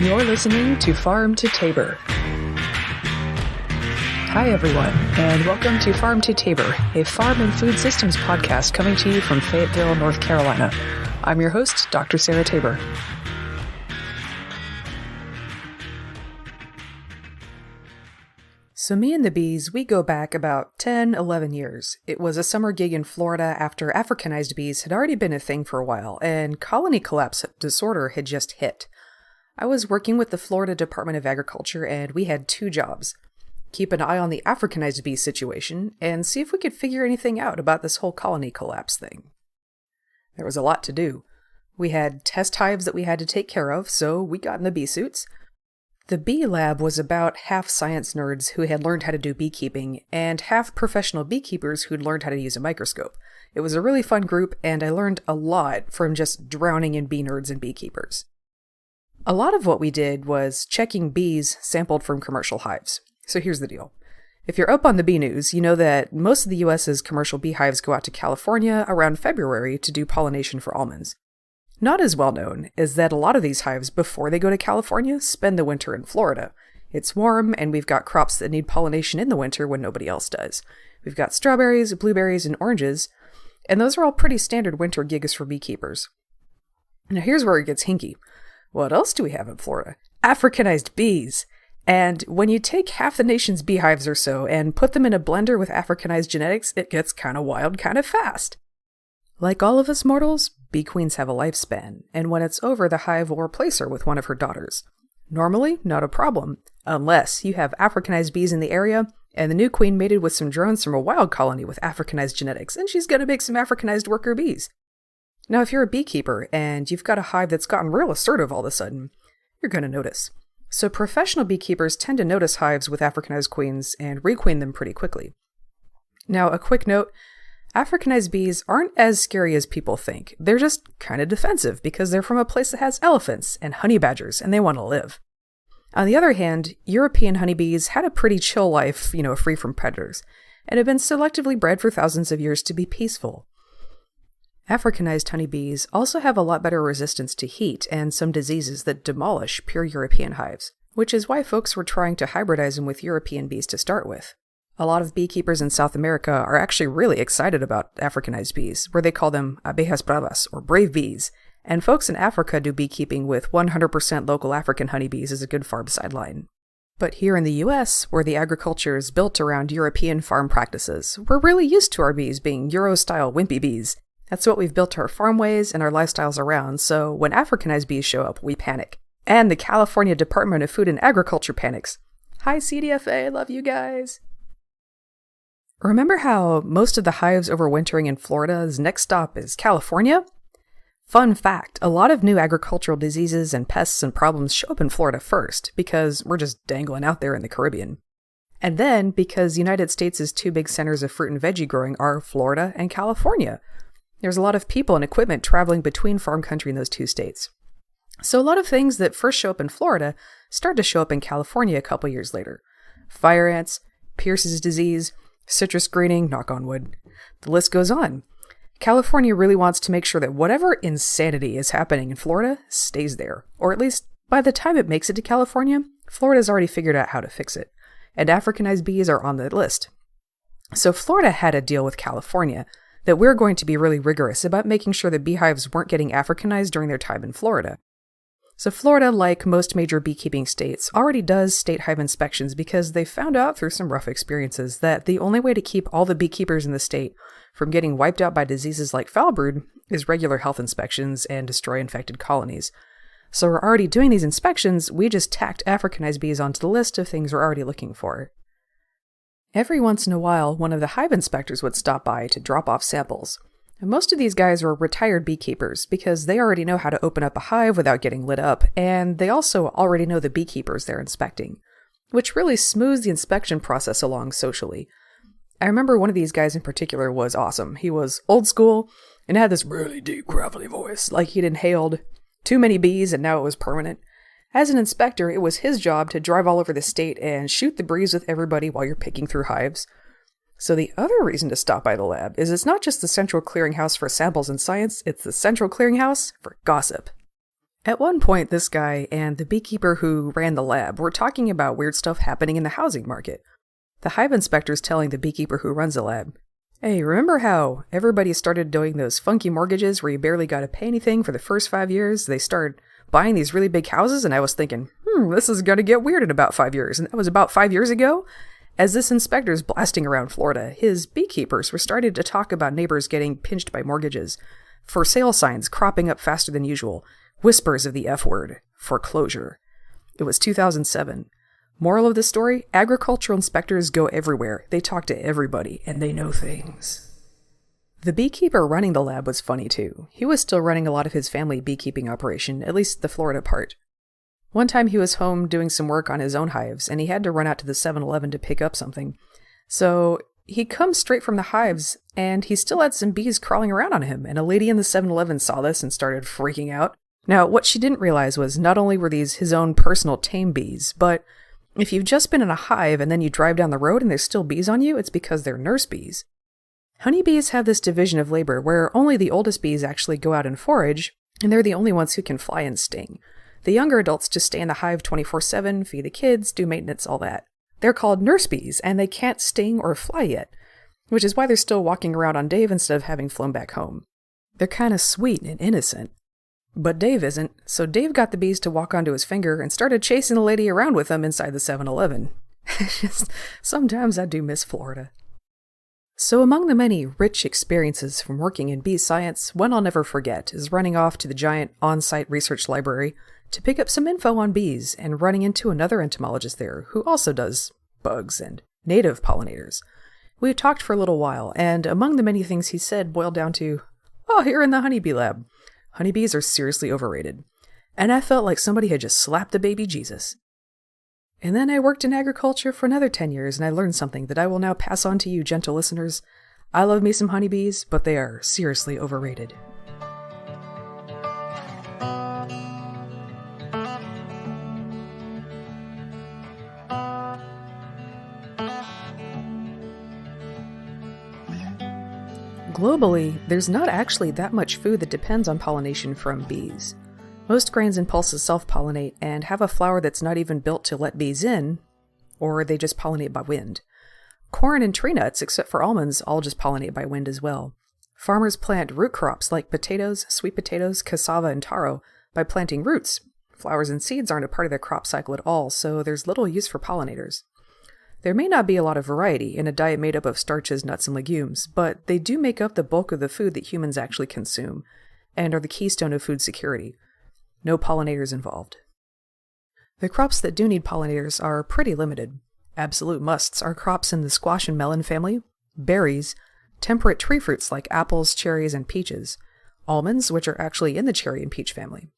You're listening to Farm to Tabor. Hi everyone, and welcome to Farm to Tabor, a farm and food systems podcast coming to you from Fayetteville, North Carolina. I'm your host, Dr. Sarah Tabor. So me and the bees, we go back about 10, 11 years. It was a summer gig in Florida after Africanized bees had already been a thing for a while, and colony collapse disorder had just hit. I was working with the Florida Department of Agriculture, and we had two jobs. Keep an eye on the Africanized bee situation, and see if we could figure anything out about this whole colony collapse thing. There was a lot to do. We had test hives that we had to take care of, so we got in the bee suits. The bee lab was about half science nerds who had learned how to do beekeeping, and half professional beekeepers who'd learned how to use a microscope. It was a really fun group, and I learned a lot from just drowning in bee nerds and beekeepers. A lot of what we did was checking bees sampled from commercial hives. So here's the deal. If you're up on the bee news, you know that most of the US's commercial beehives go out to California around February to do pollination for almonds. Not as well known is that a lot of these hives, before they go to California, spend the winter in Florida. It's warm, and we've got crops that need pollination in the winter when nobody else does. We've got strawberries, blueberries, and oranges, and those are all pretty standard winter gigs for beekeepers. Now here's where it gets hinky. What else do we have in Florida? Africanized bees! And when you take half the nation's beehives or so and put them in a blender with Africanized genetics, it gets kind of wild kind of fast. Like all of us mortals, bee queens have a lifespan, and when it's over, the hive will replace her with one of her daughters. Normally, not a problem, unless you have Africanized bees in the area, and the new queen mated with some drones from a wild colony with Africanized genetics, and she's gonna make some Africanized worker bees. Now, if you're a beekeeper, and you've got a hive that's gotten real assertive all of a sudden, you're gonna notice. So professional beekeepers tend to notice hives with Africanized queens and requeen them pretty quickly. Now, a quick note, Africanized bees aren't as scary as people think. They're just kind of defensive because they're from a place that has elephants and honey badgers and they want to live. On the other hand, European honeybees had a pretty chill life, free from predators, and have been selectively bred for thousands of years to be peaceful. Africanized honeybees also have a lot better resistance to heat and some diseases that demolish pure European hives, which is why folks were trying to hybridize them with European bees to start with. A lot of beekeepers in South America are actually really excited about Africanized bees, where they call them abejas bravas, or brave bees, and folks in Africa do beekeeping with 100% local African honeybees as a good farm sideline. But here in the US, where the agriculture is built around European farm practices, we're really used to our bees being Euro-style wimpy bees. That's what we've built our farmways and our lifestyles around, so when Africanized bees show up, we panic. And the California Department of Food and Agriculture panics. Hi CDFA, love you guys! Remember how most of the hives overwintering in Florida's next stop is California? Fun fact, a lot of new agricultural diseases and pests and problems show up in Florida first, because we're just dangling out there in the Caribbean. And then, because the United States' two big centers of fruit and veggie growing are Florida and California. There's a lot of people and equipment traveling between farm country in those two states. So a lot of things that first show up in Florida start to show up in California a couple years later. Fire ants, Pierce's disease, citrus greening, knock on wood. The list goes on. California really wants to make sure that whatever insanity is happening in Florida stays there. Or at least, by the time it makes it to California, Florida's already figured out how to fix it. And Africanized bees are on the list. So Florida had a deal with California that we're going to be really rigorous about making sure that beehives weren't getting Africanized during their time in Florida. So Florida, like most major beekeeping states, already does state hive inspections because they found out through some rough experiences that the only way to keep all the beekeepers in the state from getting wiped out by diseases like foul brood is regular health inspections and destroy infected colonies. So we're already doing these inspections, we just tacked Africanized bees onto the list of things we're already looking for. Every once in a while, one of the hive inspectors would stop by to drop off samples. And most of these guys were retired beekeepers because they already know how to open up a hive without getting lit up, and they also already know the beekeepers they're inspecting, which really smooths the inspection process along socially. I remember one of these guys in particular was awesome. He was old school and had this really deep, gravelly voice, like he'd inhaled too many bees and now it was permanent. As an inspector, it was his job to drive all over the state and shoot the breeze with everybody while you're picking through hives. So the other reason to stop by the lab is it's not just the central clearinghouse for samples and science, it's the central clearinghouse for gossip. At one point, this guy and the beekeeper who ran the lab were talking about weird stuff happening in the housing market. The hive inspector's telling the beekeeper who runs the lab, "Hey, remember how everybody started doing those funky mortgages where you barely got to pay anything for the first 5 years? They started buying these really big houses, and I was thinking, this is going to get weird in about 5 years. And that was about 5 years ago?" As this inspector's blasting around Florida, his beekeepers were starting to talk about neighbors getting pinched by mortgages, for sale signs cropping up faster than usual, whispers of the F word, foreclosure. It was 2007. Moral of the story, agricultural inspectors go everywhere. They talk to everybody, and they know things. The beekeeper running the lab was funny too. He was still running a lot of his family beekeeping operation, at least the Florida part. One time he was home doing some work on his own hives, and he had to run out to the 7-Eleven to pick up something. So he comes straight from the hives, and he still had some bees crawling around on him, and a lady in the 7-Eleven saw this and started freaking out. Now, what she didn't realize was not only were these his own personal tame bees, but if you've just been in a hive and then you drive down the road and there's still bees on you, it's because they're nurse bees. Honeybees have this division of labor where only the oldest bees actually go out and forage, and they're the only ones who can fly and sting. The younger adults just stay in the hive 24/7, feed the kids, do maintenance, all that. They're called nurse bees, and they can't sting or fly yet, which is why they're still walking around on Dave instead of having flown back home. They're kind of sweet and innocent. But Dave isn't, so Dave got the bees to walk onto his finger and started chasing the lady around with them inside the 7-Eleven. Sometimes I do miss Florida. So among the many rich experiences from working in bee science, one I'll never forget is running off to the giant on-site research library to pick up some info on bees and running into another entomologist there who also does bugs and native pollinators. We talked for a little while, and among the many things he said boiled down to, here in the honeybee lab, honeybees are seriously overrated. And I felt like somebody had just slapped a baby Jesus. And then I worked in agriculture for another 10 years, and I learned something that I will now pass on to you, gentle listeners. I love me some honeybees, but they are seriously overrated. Globally, there's not actually that much food that depends on pollination from bees. Most grains and pulses self-pollinate and have a flower that's not even built to let bees in, or they just pollinate by wind. Corn and tree nuts, except for almonds, all just pollinate by wind as well. Farmers plant root crops like potatoes, sweet potatoes, cassava, and taro by planting roots. Flowers and seeds aren't a part of their crop cycle at all, so there's little use for pollinators. There may not be a lot of variety in a diet made up of starches, nuts, and legumes, but they do make up the bulk of the food that humans actually consume, and are the keystone of food security. No pollinators involved. The crops that do need pollinators are pretty limited. Absolute musts are crops in the squash and melon family, berries, temperate tree fruits like apples, cherries, and peaches, almonds, which are actually in the cherry and peach family.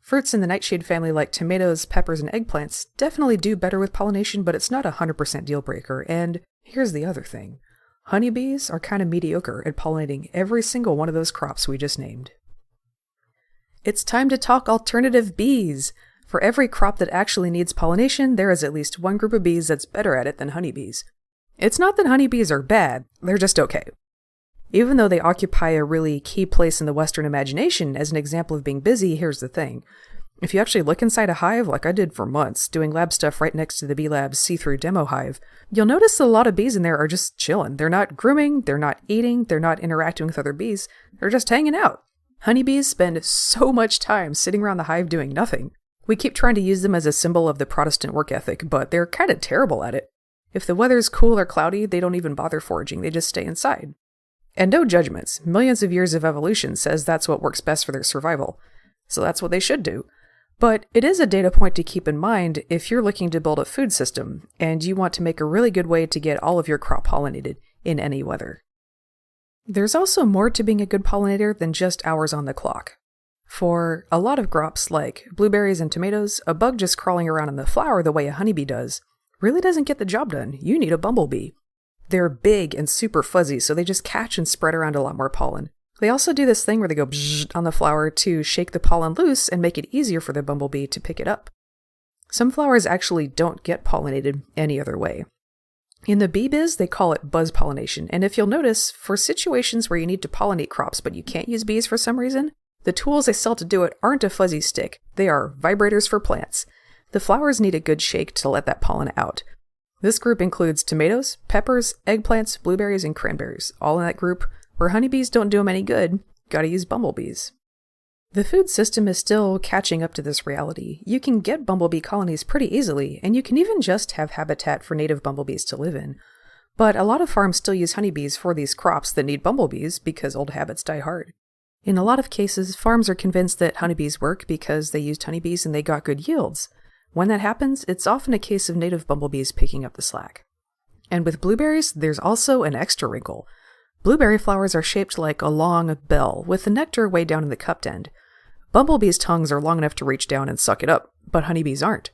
Fruits in the nightshade family like tomatoes, peppers, and eggplants definitely do better with pollination, but it's not a 100% deal breaker, and here's the other thing. Honeybees are kind of mediocre at pollinating every single one of those crops we just named. It's time to talk alternative bees! For every crop that actually needs pollination, there is at least one group of bees that's better at it than honeybees. It's not that honeybees are bad, they're just okay. Even though they occupy a really key place in the Western imagination as an example of being busy, here's the thing. If you actually look inside a hive, like I did for months, doing lab stuff right next to the Bee Lab's see-through demo hive, you'll notice that a lot of bees in there are just chilling. They're not grooming, they're not eating, they're not interacting with other bees, they're just hanging out. Honeybees spend so much time sitting around the hive doing nothing. We keep trying to use them as a symbol of the Protestant work ethic, but they're kind of terrible at it. If the weather's cool or cloudy, they don't even bother foraging, they just stay inside. And no judgments, millions of years of evolution says that's what works best for their survival. So that's what they should do. But it is a data point to keep in mind if you're looking to build a food system, and you want to make a really good way to get all of your crop pollinated in any weather. There's also more to being a good pollinator than just hours on the clock. For a lot of crops like blueberries and tomatoes, a bug just crawling around in the flower the way a honeybee does really doesn't get the job done. You need a bumblebee. They're big and super fuzzy, so they just catch and spread around a lot more pollen. They also do this thing where they go bzzzt on the flower to shake the pollen loose and make it easier for the bumblebee to pick it up. Some flowers actually don't get pollinated any other way. In the bee biz, they call it buzz pollination, and if you'll notice, for situations where you need to pollinate crops but you can't use bees for some reason, The tools they sell to do it aren't a fuzzy stick, they are vibrators for plants. The flowers need a good shake to let that pollen out. This group includes tomatoes, peppers, eggplants, blueberries, and cranberries, all in that group. Where honeybees don't do them any good, gotta use bumblebees. The food system is still catching up to this reality. You can get bumblebee colonies pretty easily, and you can even just have habitat for native bumblebees to live in. But a lot of farms still use honeybees for these crops that need bumblebees because old habits die hard. In a lot of cases, farms are convinced that honeybees work because they used honeybees and they got good yields. When that happens, it's often a case of native bumblebees picking up the slack. And with blueberries, there's also an extra wrinkle. Blueberry flowers are shaped like a long bell, with the nectar way down in the cupped end. Bumblebees' tongues are long enough to reach down and suck it up, but honeybees aren't.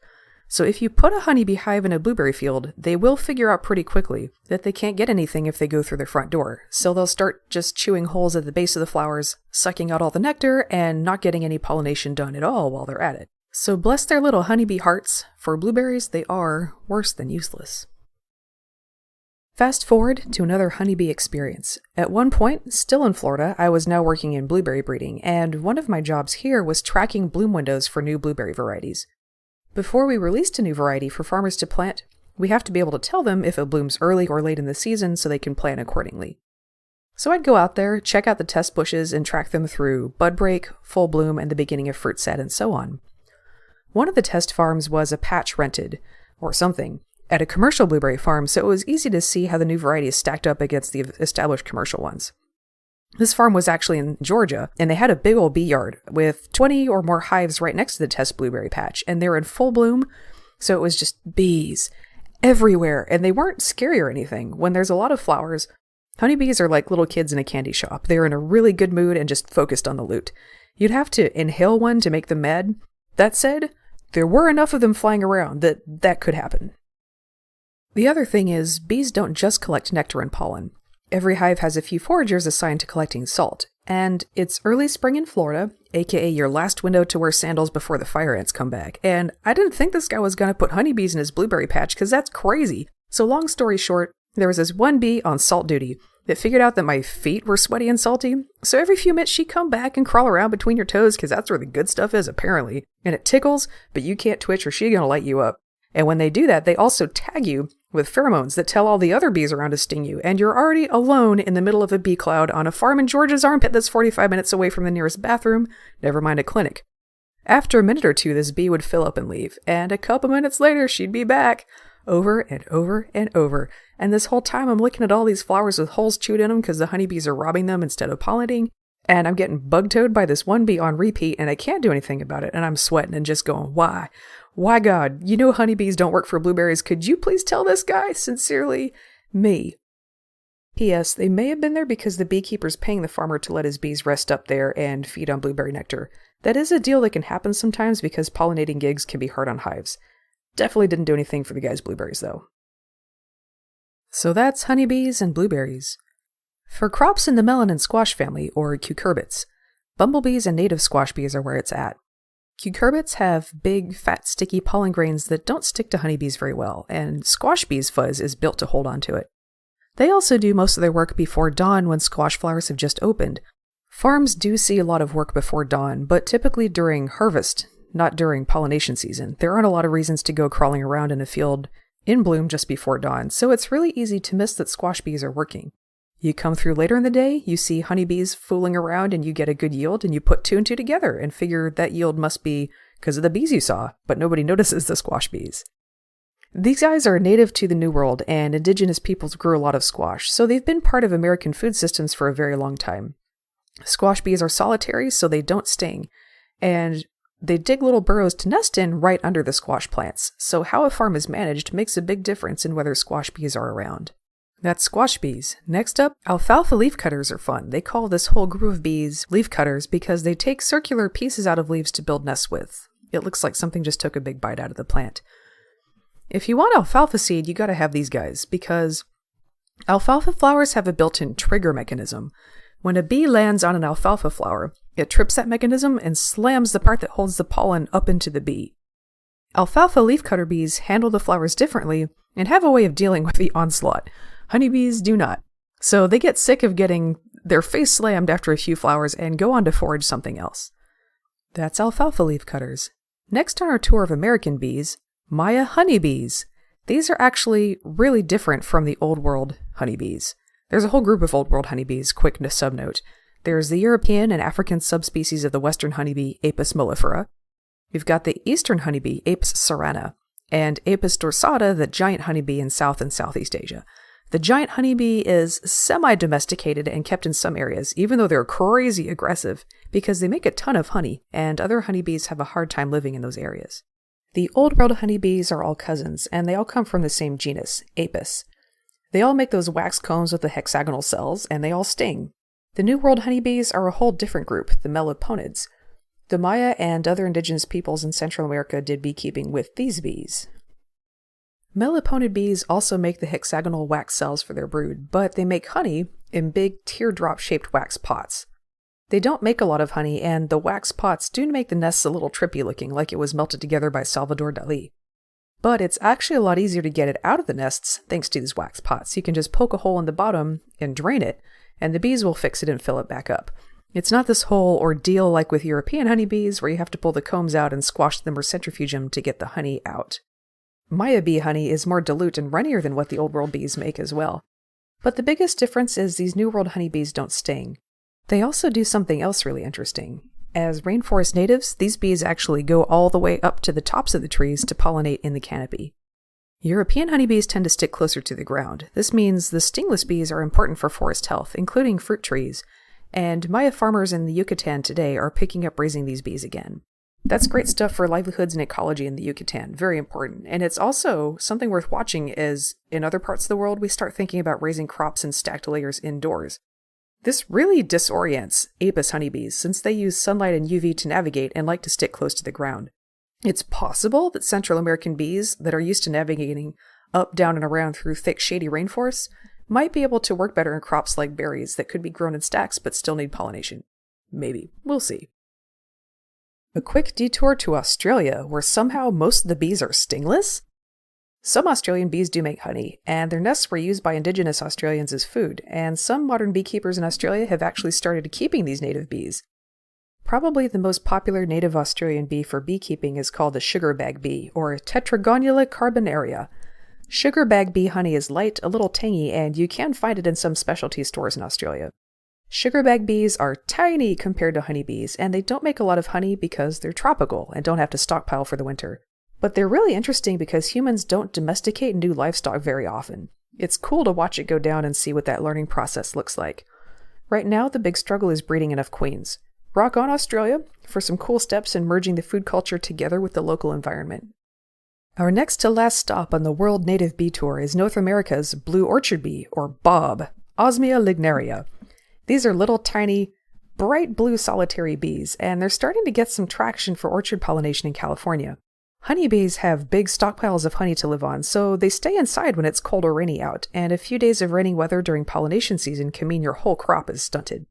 So if you put a honeybee hive in a blueberry field, they will figure out pretty quickly that they can't get anything if they go through their front door. So they'll start just chewing holes at the base of the flowers, sucking out all the nectar, and not getting any pollination done at all while they're at it. So bless their little honeybee hearts, for blueberries they are worse than useless. Fast forward to another honeybee experience. At one point, still in Florida, I was now working in blueberry breeding, and one of my jobs here was tracking bloom windows for new blueberry varieties. Before we released a new variety for farmers to plant, we have to be able to tell them if it blooms early or late in the season so they can plan accordingly. So I'd go out there, check out the test bushes, and track them through bud break, full bloom, and the beginning of fruit set, and so on. One of the test farms was a patch rented, or something, at a commercial blueberry farm, so it was easy to see how the new varieties stacked up against the established commercial ones. This farm was actually in Georgia, and they had a big old bee yard with 20 or more hives right next to the test blueberry patch, and they were in full bloom, so it was just bees everywhere, and they weren't scary or anything. When there's a lot of flowers, honeybees are like little kids in a candy shop. They're in a really good mood and just focused on the loot. You'd have to inhale one to make them mad. That said, there were enough of them flying around that could happen. The other thing is, bees don't just collect nectar and pollen. Every hive has a few foragers assigned to collecting salt, and it's early spring in Florida, aka your last window to wear sandals before the fire ants come back, and I didn't think this guy was going to put honeybees in his blueberry patch because that's crazy. So long story short, there was this one bee on salt duty that figured out that my feet were sweaty and salty, so every few minutes she'd come back and crawl around between your toes because that's where the good stuff is apparently, and it tickles, but you can't twitch or she's going to light you up. And when they do that, they also tag you with pheromones that tell all the other bees around to sting you, and you're already alone in the middle of a bee cloud on a farm in Georgia's armpit that's 45 minutes away from the nearest bathroom, never mind a clinic. After a minute or two, this bee would fill up and leave, and a couple minutes later, she'd be back, over and over and over. And this whole time, I'm looking at all these flowers with holes chewed in them because the honeybees are robbing them instead of pollinating, and I'm getting bug-toed by this one bee on repeat, and I can't do anything about it, and I'm sweating and just going, why? Why, God, you know honeybees don't work for blueberries. Could you please tell this guy? Sincerely, me. P.S. They may have been there because the beekeeper's paying the farmer to let his bees rest up there and feed on blueberry nectar. That is a deal that can happen sometimes because pollinating gigs can be hard on hives. Definitely didn't do anything for the guy's blueberries, though. So that's honeybees and blueberries. For crops in the melon and squash family, or cucurbits, bumblebees and native squash bees are where it's at. Cucurbits have big, fat, sticky pollen grains that don't stick to honeybees very well, and squash bees' fuzz is built to hold on to it. They also do most of their work before dawn when squash flowers have just opened. Farms do see a lot of work before dawn, but typically during harvest, not during pollination season. There aren't a lot of reasons to go crawling around in a field in bloom just before dawn, so it's really easy to miss that squash bees are working. You come through later in the day, you see honeybees fooling around and you get a good yield and you put two and two together and figure that yield must be because of the bees you saw, but nobody notices the squash bees. These guys are native to the New World and indigenous peoples grew a lot of squash, so they've been part of American food systems for a very long time. Squash bees are solitary, so they don't sting, and they dig little burrows to nest in right under the squash plants, so how a farm is managed makes a big difference in whether squash bees are around. That's squash bees. Next up, alfalfa leafcutters are fun. They call this whole group of bees leafcutters because they take circular pieces out of leaves to build nests with. It looks like something just took a big bite out of the plant. If you want alfalfa seed, you gotta have these guys because alfalfa flowers have a built-in trigger mechanism. When a bee lands on an alfalfa flower, it trips that mechanism and slams the part that holds the pollen up into the bee. Alfalfa leafcutter bees handle the flowers differently and have a way of dealing with the onslaught. Honeybees do not. So they get sick of getting They're face slammed after a few flowers and go on to forage something else. That's alfalfa leaf cutters. Next on our tour of American bees, Maya honeybees. These are actually really different from the Old World honeybees. There's a whole group of Old World honeybees, quick subnote. There's the European and African subspecies of the western honeybee, Apis mellifera. You've got the eastern honeybee, Apis cerana, and Apis dorsata, the giant honeybee in South and Southeast Asia. The giant honeybee is semi-domesticated and kept in some areas, even though they're crazy aggressive, because they make a ton of honey, and other honeybees have a hard time living in those areas. The Old World honeybees are all cousins, and they all come from the same genus, Apis. They all make those wax combs with the hexagonal cells, and they all sting. The New World honeybees are a whole different group, the meliponids. The Maya and other indigenous peoples in Central America did beekeeping with these bees. Meliponid bees also make the hexagonal wax cells for their brood, but they make honey in big teardrop-shaped wax pots. They don't make a lot of honey, and the wax pots do make the nests a little trippy looking, like it was melted together by Salvador Dali. But it's actually a lot easier to get it out of the nests thanks to these wax pots. You can just poke a hole in the bottom and drain it, and the bees will fix it and fill it back up. It's not this whole ordeal like with European honeybees, where you have to pull the combs out and squash them or centrifuge them to get the honey out. Maya bee honey is more dilute and runnier than what the Old World bees make as well. But the biggest difference is these New World honeybees don't sting. They also do something else really interesting. As rainforest natives, these bees actually go all the way up to the tops of the trees to pollinate in the canopy. European honeybees tend to stick closer to the ground. This means the stingless bees are important for forest health, including fruit trees, and Maya farmers in the Yucatan today are picking up raising these bees again. That's great stuff for livelihoods and ecology in the Yucatan, very important. And it's also something worth watching as in other parts of the world we start thinking about raising crops in stacked layers indoors. This really disorients Apis honeybees since they use sunlight and UV to navigate and like to stick close to the ground. It's possible that Central American bees that are used to navigating up, down, and around through thick, shady rainforests might be able to work better in crops like berries that could be grown in stacks but still need pollination. Maybe. We'll see. A quick detour to Australia, where somehow most of the bees are stingless? Some Australian bees do make honey, and their nests were used by indigenous Australians as food, and some modern beekeepers in Australia have actually started keeping these native bees. Probably the most popular native Australian bee for beekeeping is called the sugarbag bee, or Tetragonula carbonaria. Sugarbag bee honey is light, a little tangy, and you can find it in some specialty stores in Australia. Sugarbag bees are tiny compared to honeybees, and they don't make a lot of honey because they're tropical and don't have to stockpile for the winter. But they're really interesting because humans don't domesticate new livestock very often. It's cool to watch it go down and see what that learning process looks like. Right now, the big struggle is breeding enough queens. Rock on, Australia, for some cool steps in merging the food culture together with the local environment. Our next to last stop on the World Native Bee Tour is North America's blue orchard bee, or bob, Osmia lignaria. These are little tiny, bright blue solitary bees, and they're starting to get some traction for orchard pollination in California. Honeybees have big stockpiles of honey to live on, so they stay inside when it's cold or rainy out, and a few days of rainy weather during pollination season can mean your whole crop is stunted.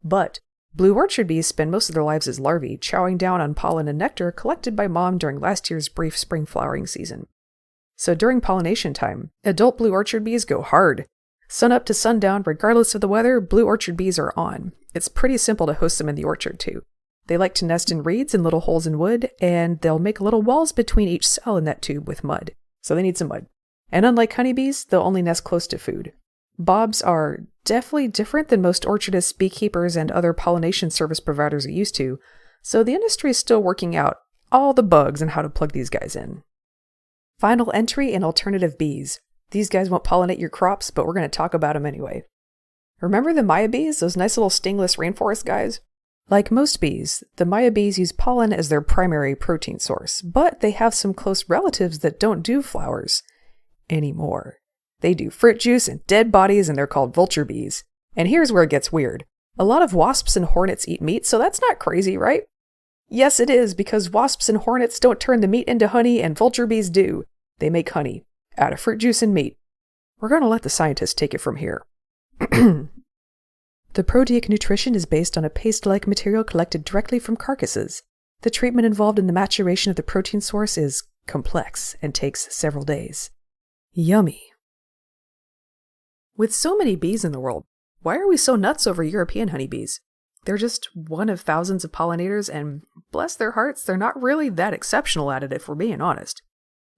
But blue orchard bees spend most of their lives as larvae, chowing down on pollen and nectar collected by mom during last year's brief spring flowering season. So during pollination time, adult blue orchard bees go hard. Sun up to sundown, regardless of the weather, blue orchard bees are on. It's pretty simple to host them in the orchard, too. They like to nest in reeds and little holes in wood, and they'll make little walls between each cell in that tube with mud. So they need some mud. And unlike honeybees, they'll only nest close to food. Bobs are definitely different than most orchardists, beekeepers, and other pollination service providers are used to, so the industry is still working out all the bugs and how to plug these guys in. Final entry in alternative bees. These guys won't pollinate your crops, but we're going to talk about them anyway. Remember the Maya bees, those nice little stingless rainforest guys? Like most bees, the Maya bees use pollen as their primary protein source, but they have some close relatives that don't do flowers anymore. They do fruit juice and dead bodies, and they're called vulture bees. And here's where it gets weird. A lot of wasps and hornets eat meat, so that's not crazy, right? Yes, it is, because wasps and hornets don't turn the meat into honey, and vulture bees do. They make honey out of fruit juice and meat. We're going to let the scientists take it from here. The proteic nutrition is based on a paste-like material collected directly from carcasses. The treatment involved in the maturation of the protein source is complex and takes several days. Yummy. With so many bees in the world, Why are we so nuts over European honeybees? They're just one of thousands of pollinators, and bless their hearts, they're not really that exceptional at it if we're being honest.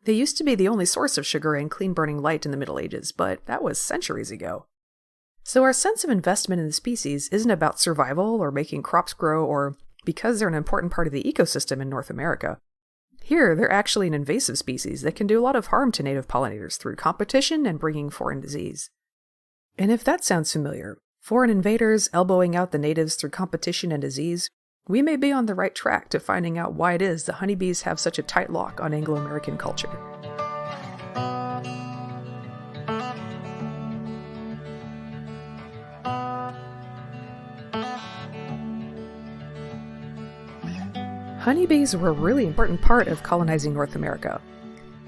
They used to be the only source of sugar and clean-burning light in the Middle Ages, but that was centuries ago. So our sense of investment in the species isn't about survival or making crops grow or because they're an important part of the ecosystem in North America. Here, they're actually an invasive species that can do a lot of harm to native pollinators through competition and bringing foreign disease. And if that sounds familiar, foreign invaders elbowing out the natives through competition and disease, we may be on the right track to finding out why it is the honeybees have such a tight lock on Anglo-American culture. Honeybees were a really important part of colonizing North America.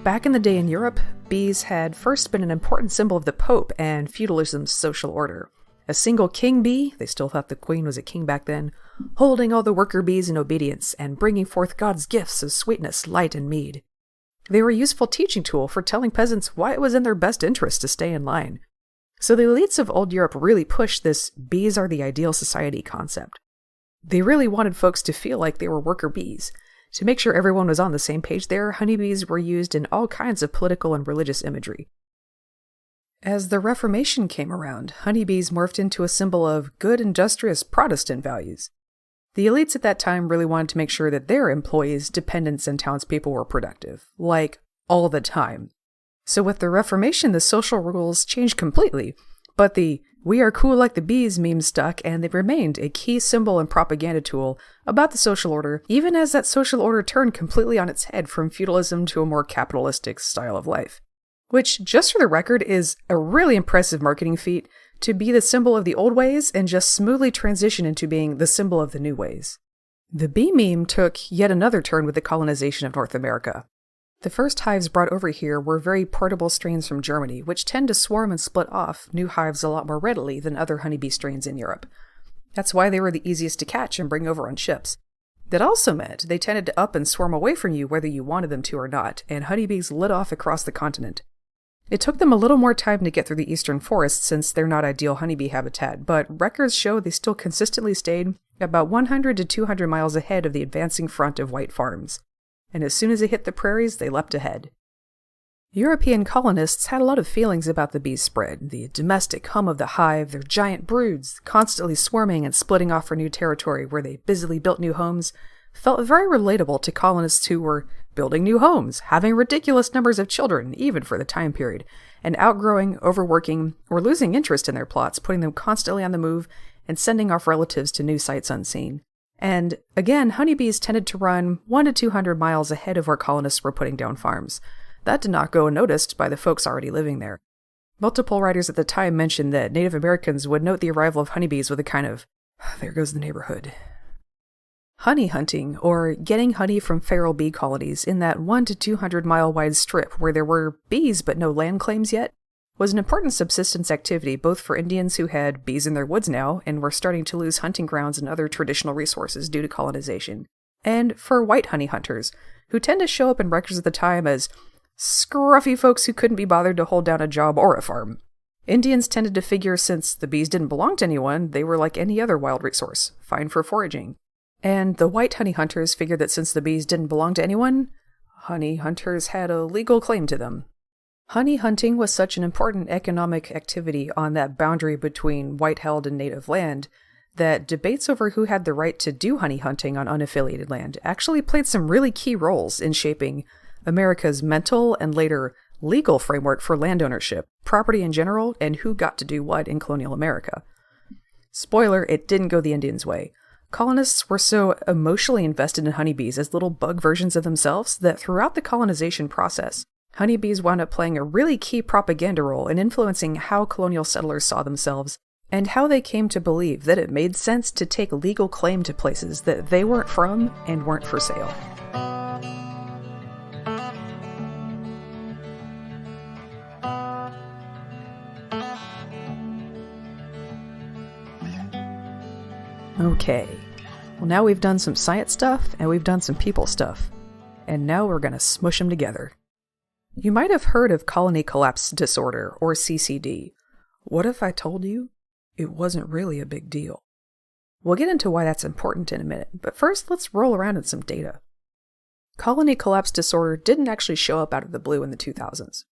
Back in the day in Europe, bees had first been an important symbol of the Pope and feudalism's social order. A single king bee, they still thought the queen was a king back then, holding all the worker bees in obedience and bringing forth God's gifts of sweetness, light, and mead. They were a useful teaching tool for telling peasants why it was in their best interest to stay in line. So the elites of old Europe really pushed this bees are the ideal society concept. They really wanted folks to feel like they were worker bees. To make sure everyone was on the same page there, honeybees were used in all kinds of political and religious imagery. As the Reformation came around, honeybees morphed into a symbol of good, industrious Protestant values. The elites at that time really wanted to make sure that their employees, dependents, and townspeople were productive, like all the time. So with the Reformation, the social rules changed completely, but the "we are cool like the bees" meme stuck, and they remained a key symbol and propaganda tool about the social order, even as that social order turned completely on its head from feudalism to a more capitalistic style of life. Which, just for the record, is a really impressive marketing feat to be the symbol of the old ways and just smoothly transition into being the symbol of the new ways. The bee meme took yet another turn with the colonization of North America. The first hives brought over here were very portable strains from Germany, which tend to swarm and split off new hives a lot more readily than other honeybee strains in Europe. That's why they were the easiest to catch and bring over on ships. That also meant they tended to up and swarm away from you whether you wanted them to or not, and honeybees lit off across the continent. It took them a little more time to get through the eastern forests since they're not ideal honeybee habitat, but records show they still consistently stayed about 100 to 200 miles ahead of the advancing front of white farms. And as soon as they hit the prairies, they leapt ahead. European colonists had a lot of feelings about the bees' spread, the domestic hum of the hive, their giant broods, constantly swarming and splitting off for new territory where they busily built new homes, felt very relatable to colonists who were building new homes, having ridiculous numbers of children, even for the time period, and outgrowing, overworking, or losing interest in their plots, putting them constantly on the move and sending off relatives to new sights unseen. And again, honeybees tended to run 100 to 200 miles ahead of where colonists were putting down farms. That did not go unnoticed by the folks already living there. Multiple writers at the time mentioned that Native Americans would note the arrival of honeybees with a kind of, "There goes the neighborhood." Honey hunting, or getting honey from feral bee colonies in that 100 to 200 mile wide strip where there were bees but no land claims yet, was an important subsistence activity both for Indians who had bees in their woods now and were starting to lose hunting grounds and other traditional resources due to colonization, and for white honey hunters, who tend to show up in records at the time as scruffy folks who couldn't be bothered to hold down a job or a farm. Indians tended to figure since the bees didn't belong to anyone, they were like any other wild resource, fine for foraging. And the white honey hunters figured that since the bees didn't belong to anyone, honey hunters had a legal claim to them. Honey hunting was such an important economic activity on that boundary between white-held and native land that debates over who had the right to do honey hunting on unaffiliated land actually played some really key roles in shaping America's mental and later legal framework for land ownership, property in general, and who got to do what in colonial America. Spoiler, it didn't go the Indians' way. Colonists were so emotionally invested in honeybees as little bug versions of themselves that throughout the colonization process, honeybees wound up playing a really key propaganda role in influencing how colonial settlers saw themselves and how they came to believe that it made sense to take legal claim to places that they weren't from and weren't for sale. Okay, well now we've done some science stuff and we've done some people stuff, and now we're gonna smush them together. You might have heard of colony collapse disorder, or CCD. What if I told you it wasn't really a big deal. We'll get into why that's important in a minute, but first let's roll around in some data. Colony collapse disorder didn't actually show up out of the blue in the 2000s.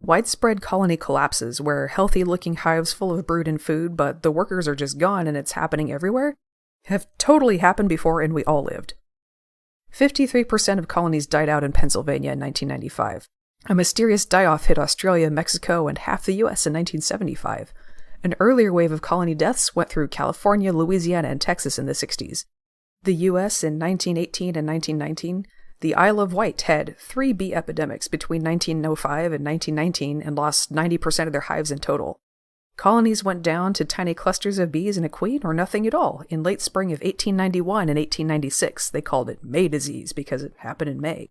Widespread colony collapses, where healthy-looking hives full of brood and food, but the workers are just gone and it's happening everywhere, have totally happened before and we all lived. 53% of colonies died out in Pennsylvania in 1995. A mysterious die-off hit Australia, Mexico, and half the US in 1975. An earlier wave of colony deaths went through California, Louisiana, and Texas in the 60s. The US in 1918 and 1919, the Isle of Wight had 3 bee epidemics between 1905 and 1919 and lost 90% of their hives in total. Colonies went down to tiny clusters of bees and a queen or nothing at all in late spring of 1891 and 1896. They called it May disease because it happened in May.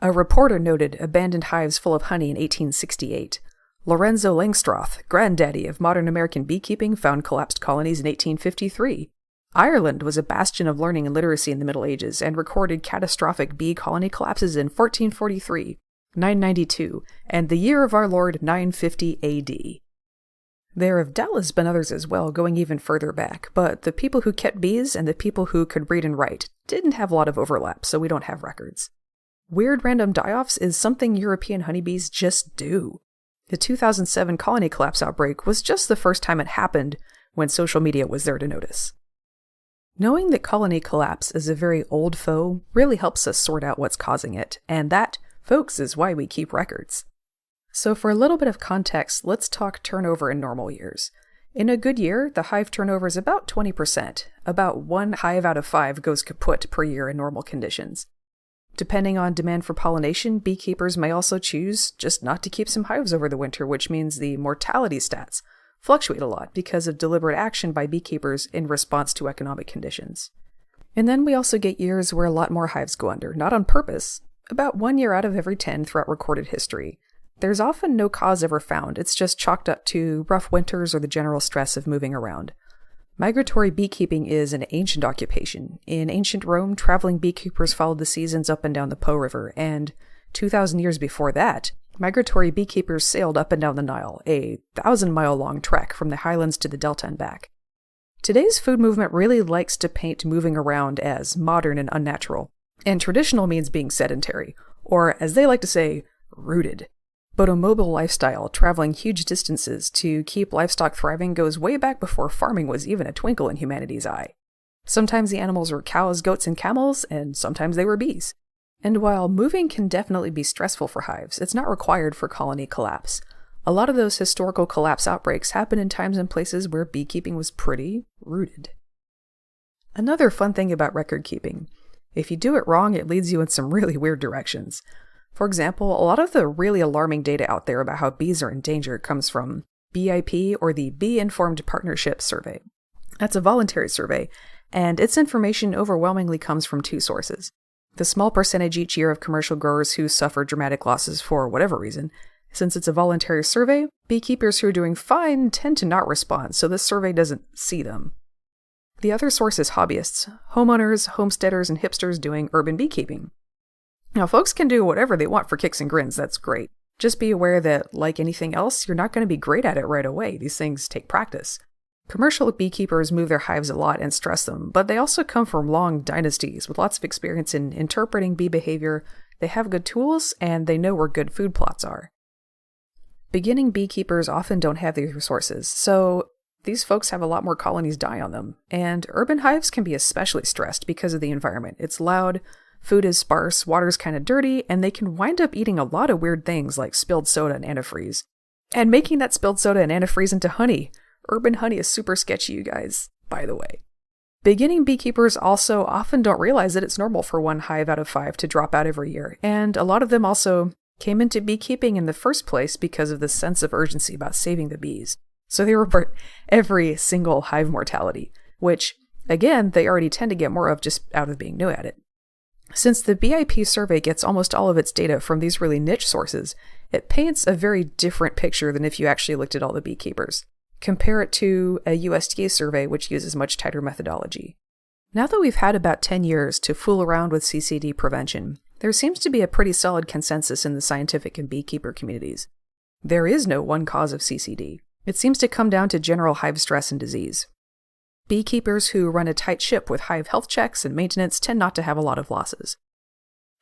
A reporter noted abandoned hives full of honey in 1868. Lorenzo Langstroth, granddaddy of modern American beekeeping, found collapsed colonies in 1853. Ireland was a bastion of learning and literacy in the Middle Ages and recorded catastrophic bee colony collapses in 1443, 992, and the year of our Lord 950 AD. There have doubtless been others as well, going even further back, but the people who kept bees and the people who could read and write didn't have a lot of overlap, so we don't have records. Weird random die-offs is something European honeybees just do. The 2007 colony collapse outbreak was just the first time it happened when social media was there to notice. Knowing that colony collapse is a very old foe really helps us sort out what's causing it, and that, folks, is why we keep records. So for a little bit of context, let's talk turnover in normal years. In a good year, the hive turnover is about 20%. About 1 hive out of 5 goes kaput per year in normal conditions. Depending on demand for pollination, beekeepers may also choose just not to keep some hives over the winter, which means the mortality stats fluctuate a lot because of deliberate action by beekeepers in response to economic conditions. And then we also get years where a lot more hives go under, not on purpose, about 1 year out of every 10 throughout recorded history. There's often no cause ever found, it's just chalked up to rough winters or the general stress of moving around. Migratory beekeeping is an ancient occupation. In ancient Rome, traveling beekeepers followed the seasons up and down the Po River, and 2,000 years before that, migratory beekeepers sailed up and down the Nile, a 1,000-mile-long trek from the highlands to the delta and back. Today's food movement really likes to paint moving around as modern and unnatural, and traditional means being sedentary, or as they like to say, rooted. But a mobile lifestyle, traveling huge distances to keep livestock thriving, goes way back before farming was even a twinkle in humanity's eye. Sometimes the animals were cows, goats, and camels, and sometimes they were bees. And while moving can definitely be stressful for hives, it's not required for colony collapse. A lot of those historical collapse outbreaks happen in times and places where beekeeping was pretty rooted. Another fun thing about record keeping: if you do it wrong, it leads you in some really weird directions. For example, a lot of the really alarming data out there about how bees are in danger comes from BIP, or the Bee Informed Partnership Survey. That's a voluntary survey, and its information overwhelmingly comes from 2 sources. The small percentage each year of commercial growers who suffer dramatic losses for whatever reason. Since it's a voluntary survey, beekeepers who are doing fine tend to not respond, so this survey doesn't see them. The other source is hobbyists, homeowners, homesteaders, and hipsters doing urban beekeeping. Now, folks can do whatever they want for kicks and grins, that's great. Just be aware that, like anything else, you're not going to be great at it right away. These things take practice. Commercial beekeepers move their hives a lot and stress them, but they also come from long dynasties with lots of experience in interpreting bee behavior. They have good tools, and they know where good food plots are. Beginning beekeepers often don't have these resources, so these folks have a lot more colonies die on them. And urban hives can be especially stressed because of the environment. It's loud, food is sparse, water's kind of dirty, and they can wind up eating a lot of weird things like spilled soda and antifreeze. And making that spilled soda and antifreeze into honey. Urban honey is super sketchy, you guys, by the way. Beginning beekeepers also often don't realize that it's normal for 1 hive out of 5 to drop out every year, and a lot of them also came into beekeeping in the first place because of the sense of urgency about saving the bees. So they report every single hive mortality, which, again, they already tend to get more of just out of being new at it. Since the BIP survey gets almost all of its data from these really niche sources, it paints a very different picture than if you actually looked at all the beekeepers. Compare it to a USDA survey, which uses much tighter methodology. Now that we've had about 10 years to fool around with CCD prevention, there seems to be a pretty solid consensus in the scientific and beekeeper communities. There is no one cause of CCD. It seems to come down to general hive stress and disease. Beekeepers who run a tight ship with hive health checks and maintenance tend not to have a lot of losses.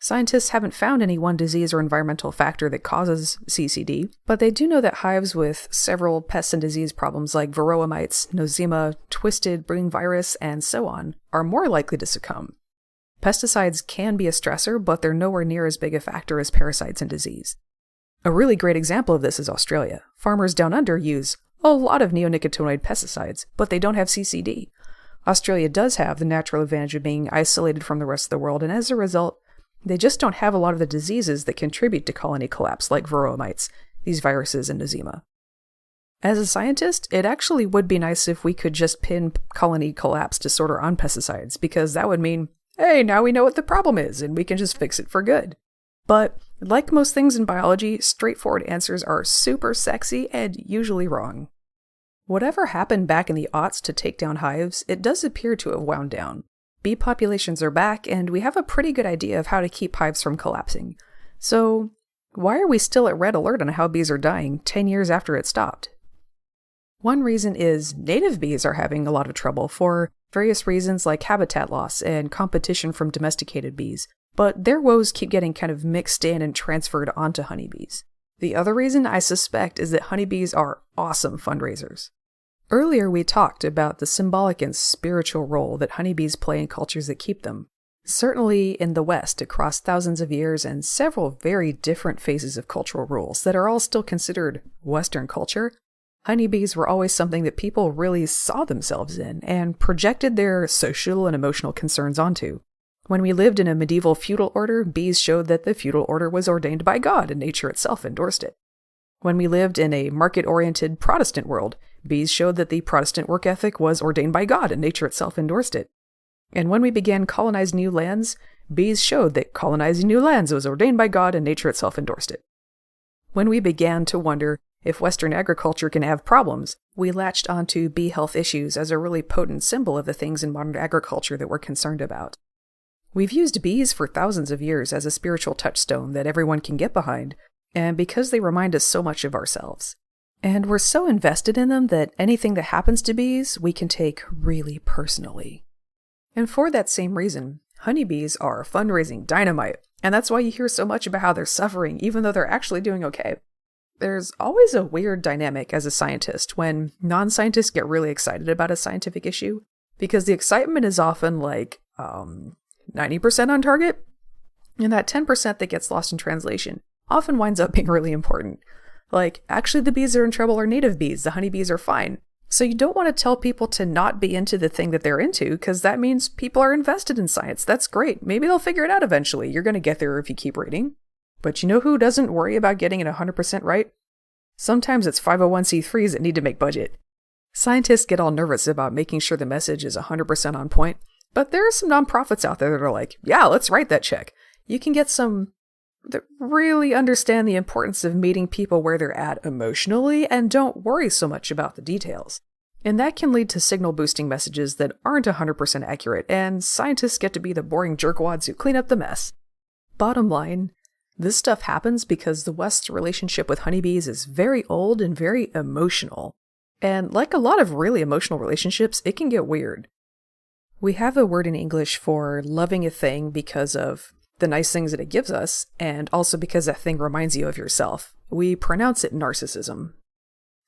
Scientists haven't found any one disease or environmental factor that causes CCD, but they do know that hives with several pest and disease problems like varroa mites, nosema, twisted brood virus, and so on are more likely to succumb. Pesticides can be a stressor, but they're nowhere near as big a factor as parasites and disease. A really great example of this is Australia. Farmers down under use a lot of neonicotinoid pesticides, but they don't have CCD. Australia does have the natural advantage of being isolated from the rest of the world, and as a result, they just don't have a lot of the diseases that contribute to colony collapse, like varroa mites, these viruses, and nosema. As a scientist, it actually would be nice if we could just pin colony collapse disorder on pesticides, because that would mean, hey, now we know what the problem is, and we can just fix it for good. But, like most things in biology, straightforward answers are super sexy and usually wrong. Whatever happened back in the aughts to take down hives, it does appear to have wound down. Bee populations are back, and we have a pretty good idea of how to keep hives from collapsing. So, why are we still at red alert on how bees are dying 10 years after it stopped? One reason is native bees are having a lot of trouble for various reasons like habitat loss and competition from domesticated bees, but their woes keep getting kind of mixed in and transferred onto honeybees. The other reason I suspect is that honeybees are awesome fundraisers. Earlier we talked about the symbolic and spiritual role that honeybees play in cultures that keep them. Certainly in the West, across thousands of years and several very different phases of cultural rules that are all still considered Western culture, honeybees were always something that people really saw themselves in and projected their social and emotional concerns onto. When we lived in a medieval feudal order, bees showed that the feudal order was ordained by God and nature itself endorsed it. When we lived in a market-oriented Protestant world, bees showed that the Protestant work ethic was ordained by God and nature itself endorsed it. And when we began colonizing new lands, bees showed that colonizing new lands was ordained by God and nature itself endorsed it. When we began to wonder if Western agriculture can have problems, we latched onto bee health issues as a really potent symbol of the things in modern agriculture that we're concerned about. We've used bees for thousands of years as a spiritual touchstone that everyone can get behind, and because they remind us so much of ourselves. And we're so invested in them that anything that happens to bees, we can take really personally. And for that same reason, honeybees are fundraising dynamite, and that's why you hear so much about how they're suffering, even though they're actually doing okay. There's always a weird dynamic as a scientist when non-scientists get really excited about a scientific issue, because the excitement is often like 90% on target, and that 10% that gets lost in translation often winds up being really important. Like, actually the bees that are in trouble are native bees, the honeybees are fine. So you don't want to tell people to not be into the thing that they're into, because that means people are invested in science. That's great. Maybe they'll figure it out eventually. You're going to get there if you keep reading. But you know who doesn't worry about getting it 100% right? Sometimes it's 501c3s that need to make budget. Scientists get all nervous about making sure the message is 100% on point, but there are some nonprofits out there that are like, yeah, let's write that check. You can get some that really understand the importance of meeting people where they're at emotionally and don't worry so much about the details. And that can lead to signal boosting messages that aren't 100% accurate, and scientists get to be the boring jerkwads who clean up the mess. Bottom line, this stuff happens because the West's relationship with honeybees is very old and very emotional. And like a lot of really emotional relationships, it can get weird. We have a word in English for loving a thing because of the nice things that it gives us, and also because that thing reminds you of yourself. We pronounce it narcissism.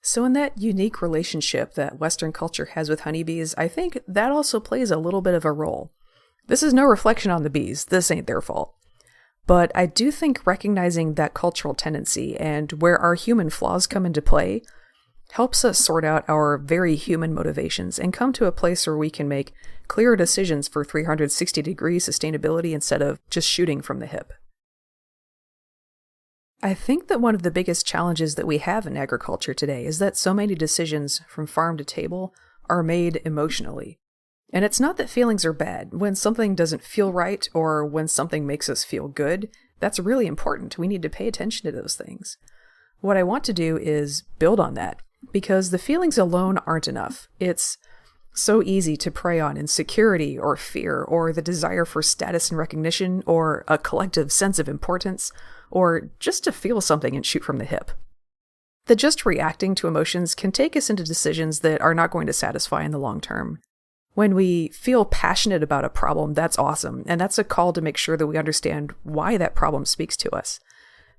So in that unique relationship that Western culture has with honeybees, I think that also plays a little bit of a role. This is no reflection on the bees. This ain't their fault. But I do think recognizing that cultural tendency and where our human flaws come into play helps us sort out our very human motivations and come to a place where we can make clearer decisions for 360-degree sustainability instead of just shooting from the hip. I think that one of the biggest challenges that we have in agriculture today is that so many decisions from farm to table are made emotionally. And it's not that feelings are bad. When something doesn't feel right or when something makes us feel good, that's really important. We need to pay attention to those things. What I want to do is build on that, because the feelings alone aren't enough. It's so easy to prey on insecurity or fear or the desire for status and recognition or a collective sense of importance or just to feel something and shoot from the hip. that just reacting to emotions can take us into decisions that are not going to satisfy in the long term. When we feel passionate about a problem, that's awesome, and that's a call to make sure that we understand why that problem speaks to us,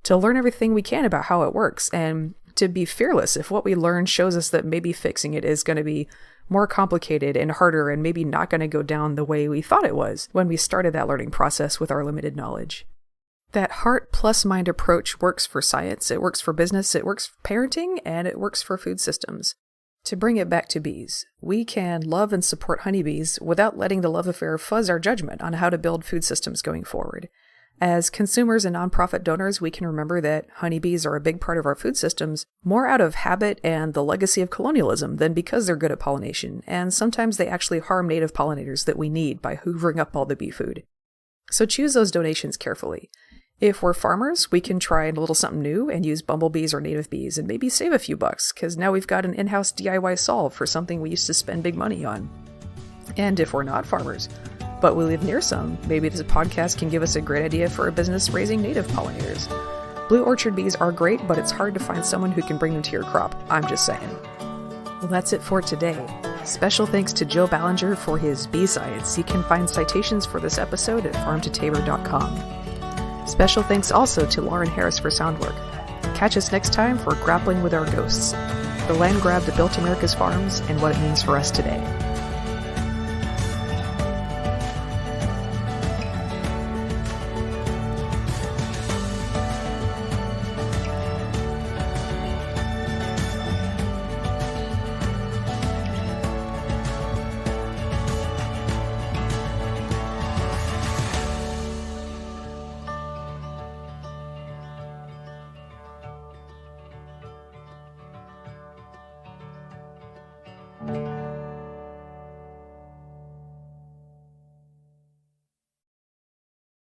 to learn everything we can about how it works, and to be fearless if what we learn shows us that maybe fixing it is going to be more complicated and harder and maybe not going to go down the way we thought it was when we started that learning process with our limited knowledge. That heart plus mind approach works for science, it works for business, it works for parenting, and it works for food systems. To bring it back to bees, we can love and support honeybees without letting the love affair fuzz our judgment on how to build food systems going forward. As consumers and nonprofit donors, we can remember that honeybees are a big part of our food systems, more out of habit and the legacy of colonialism than because they're good at pollination, and sometimes they actually harm native pollinators that we need by hoovering up all the bee food. So choose those donations carefully. If we're farmers, we can try a little something new and use bumblebees or native bees and maybe save a few bucks, because now we've got an in-house DIY solve for something we used to spend big money on. And if we're not farmers, but we live near some, maybe this podcast can give us a great idea for a business raising native pollinators. Blue orchard bees are great, but it's hard to find someone who can bring them to your crop. I'm just saying. Well, that's it for today. Special thanks to Joe Ballinger for his bee science. You can find citations for this episode at farmtotabor.com. Special thanks also to Lauren Harris for sound work. Catch us next time for Grappling with Our Ghosts, the land grab that built America's farms and what it means for us today.